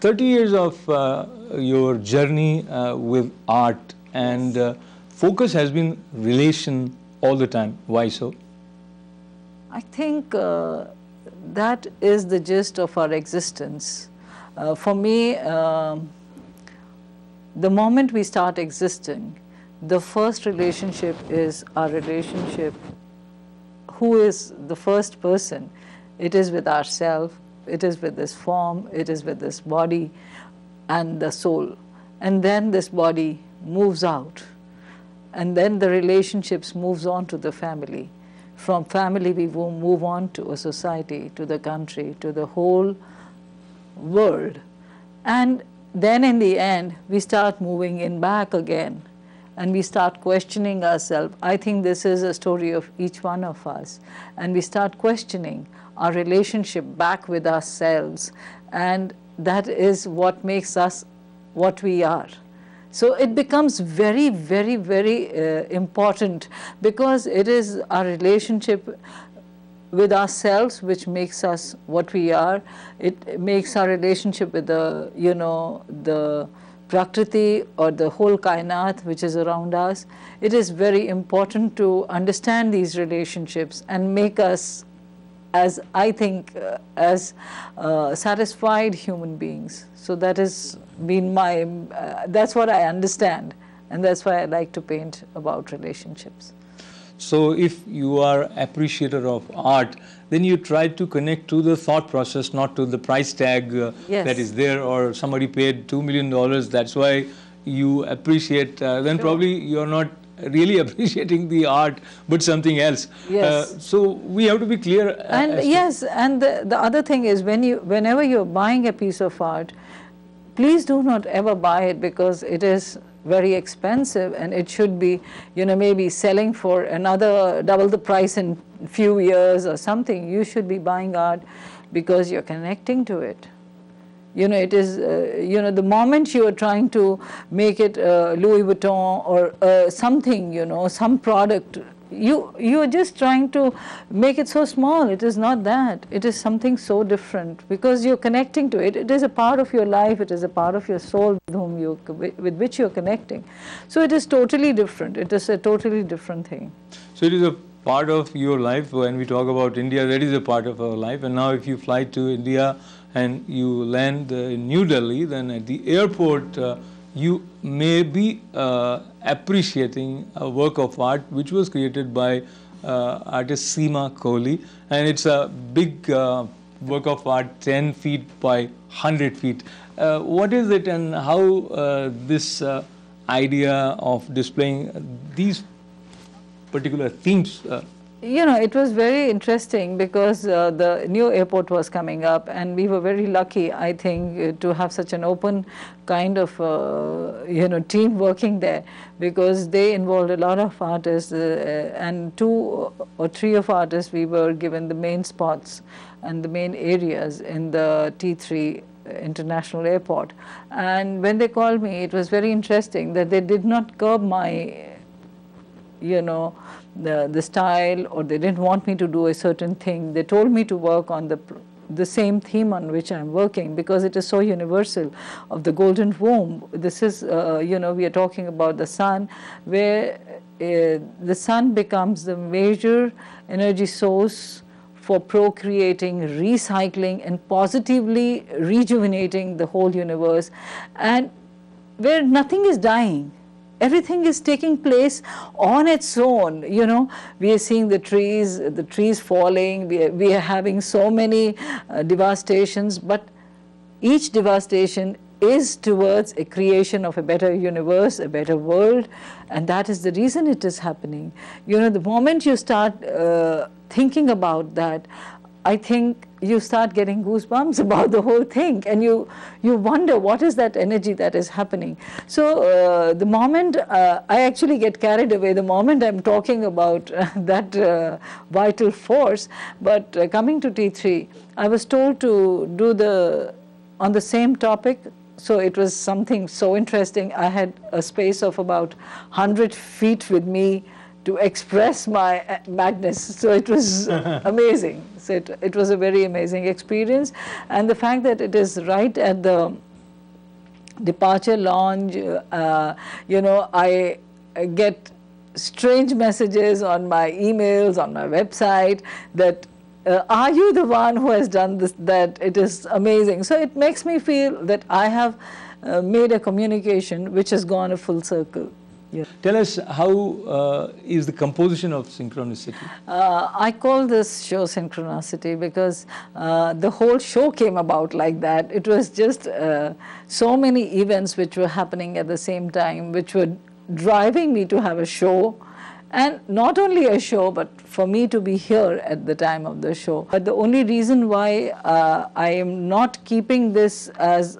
30 years of your journey with art, and focus has been relation all the time. Why so? I think that is the gist of our existence. For me, the moment we start existing, the first relationship is our relationship. Who is the first person? It is with ourselves, it is with this form, it is with this body and the soul. And then this body moves out. And then the relationships moves on to the family. From family we will move on to a society, to the country, to the whole world. And then in the end, we start moving in back again. And we start questioning ourselves. I think this is a story of each one of us. And we start questioning our relationship back with ourselves. And that is what makes us what we are. So it becomes very, very, very important, because it is our relationship with ourselves which makes us what we are. It makes our relationship with the, the Prakriti or the whole Kainat which is around us. It is very important to understand these relationships and make us, as I think, as satisfied human beings. So that has been my, that's what I understand, and that's why I like to paint about relationships. So if you are appreciator of art, then you try to connect to the thought process, not to the price tag Yes. that is there, or somebody paid $2 million, that's why you appreciate. Then Sure. probably you're not really appreciating the art, but something else. Yes. So we have to be clear. And yes, and the other thing is, whenever you're buying a piece of art, please do not ever buy it because it is very expensive and it should be, maybe selling for another double the price in a few years or something. You should be buying art because you're connecting to it. It is, the moment you are trying to make it Louis Vuitton or something, some product, you are just trying to make it so small. It is not that. It is something so different because you're connecting to it. It is a part of your life. It is a part of your soul with which you're connecting. So it is totally different. It is a totally different thing. So it is a part of your life. When we talk about India, that is a part of our life. And now if you fly to India and you land in New Delhi, then at the airport, you may be appreciating a work of art which was created by artist Seema Kohli, and it's a big work of art, 10 feet by 100 feet. What is it, and how this idea of displaying these particular themes? It was very interesting because the new airport was coming up, and we were very lucky, I think, to have such an open kind of, team working there, because they involved a lot of artists, and 2 or 3 of artists, we were given the main spots and the main areas in the T3 International Airport. And when they called me, it was very interesting that they did not curb my, the style, or they didn't want me to do a certain thing. They told me to work on the same theme on which I'm working, because it is so universal, of the golden womb. This is, we are talking about the sun, where the sun becomes the major energy source for procreating, recycling, and positively rejuvenating the whole universe, and where nothing is dying. Everything is taking place on its own. We are seeing the trees falling. We are having so many devastations, but each devastation is towards a creation of a better universe, a better world, and that is the reason it is happening. The moment you start thinking about that, I think you start getting goosebumps about the whole thing, and you wonder what is that energy that is happening. So the moment I actually get carried away, the moment I'm talking about that vital force. But coming to T3, I was told to do on the same topic. So it was something so interesting. I had a space of about 100 feet with me to express my madness. So it was amazing. So it was a very amazing experience. And the fact that it is right at the departure lounge, you know, I get strange messages on my emails, on my website, that are you the one who has done this, that it is amazing. So it makes me feel that I have made a communication which has gone a full circle. Yeah. Tell us, how is the composition of Synchronicity? I call this show Synchronicity because the whole show came about like that. It was just so many events which were happening at the same time, which were driving me to have a show. And not only a show, but for me to be here at the time of the show. But the only reason why I am not keeping this as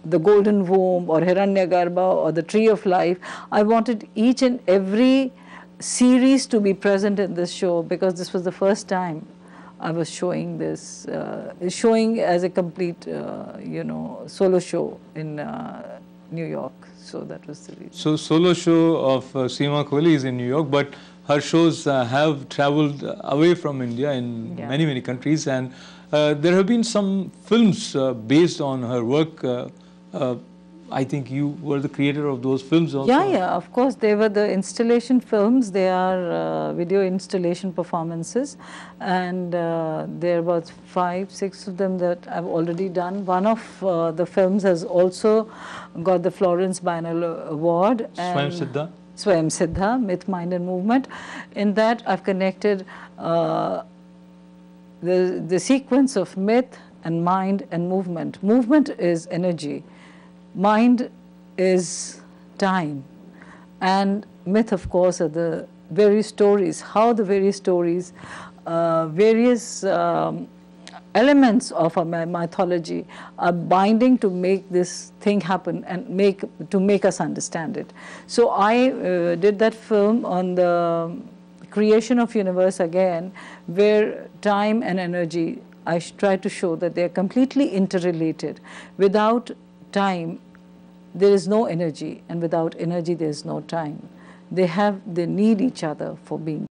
the Golden Womb or Hiranyagarbha or the Tree of Life, I wanted each and every series to be present in this show, because this was the first time I was showing this, showing as a complete, you know, solo show in New York. So that was the reason. So solo show of Seema Kohli is in New York, but her shows have traveled away from India in many countries, and there have been some films based on her work. I think you were the creator of those films also. Yeah, of course. They were the installation films. They are video installation performances, and there was 5, 6 of them that I've already done. One of the films has also got the Florence Biennale Award. Swayam Siddha? Swayam Siddha, Myth, Mind and Movement. In that I've connected the sequence of myth and mind and movement. Movement is energy. Mind is time, and myth, of course, are the various stories, how the various stories, various elements of our mythology are binding to make this thing happen and to make us understand it. So I did that film on the creation of universe again, where time and energy, I try to show that they are completely interrelated. Without time, there is no energy, and without energy, there is no time. They need each other for being.